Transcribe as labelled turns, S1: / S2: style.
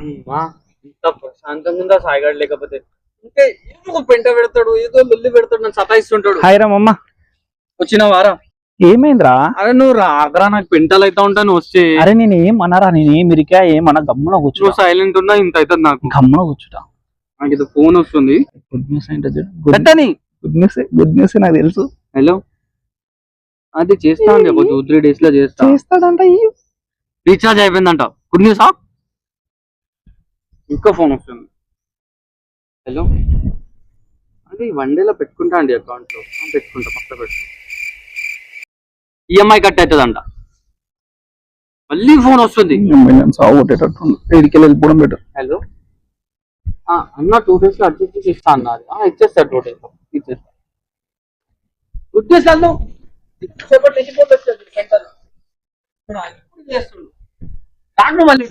S1: అమ్మా, ఇంత ప్రశాంతంగా ఉందా సాయిగాడు లేకపోతే. అంటే ఏదో పెంట పెడతాడు, ఏదో లొల్లి పెడతాడు, నన్ను సతాయిస్తుంటాడు.
S2: హాయ్ రా మమ్మ.
S1: వచ్చిన వారా?
S2: ఏమైందిరా?
S1: అరే నువ్వు రాగరా, నాకు పెంటలు అవుతా ఉంటా నువ్వు వస్తే.
S2: అరే నేను ఏమన్నారా, నేను ఏమిరికా ఏమన్నా గమ్మున కూర్చో.
S1: నువ్వు సైలెంట్ ఉన్నా ఇంత అవుతుంది నాకు.
S2: గమ్మున కూర్చుంటా.
S1: నాకు ఇది ఫోన్ వస్తుంది.
S2: గుడ్ న్యూస్ ఏంటో గుడ్ న్యూస్ నాకు తెలుసు.
S1: హలో, అది చేస్తా అండి, ఒక 2-3 days లో
S2: చేస్తాడంట.
S1: రీఛార్జ్ అయిపోయిందంట. Good news. ఇంకా ఫోన్ వస్తుంది. హలో, అది 1 day లో పెట్టుకుంటా అండి అకౌంట్ లో. పెట్టుకుంటా, పక్క పెట్టు. ఈఎంఐ కట్ అవుతుందంట. మళ్ళీ ఫోన్ వస్తుంది.
S2: ఇడికి వెళ్ళిపోవడం బెటర్.
S1: హలో అన్న, 2 days లో అడ్జస్ట్ చేసి ఇస్తా అన్నది. ఇచ్చేస్తా 2 days లో ఇచ్చేస్తా. గుడ్ న్యూస్ అన్న, చేపట్టి చేస్తుండు. డాక్టర్ మళ్ళీ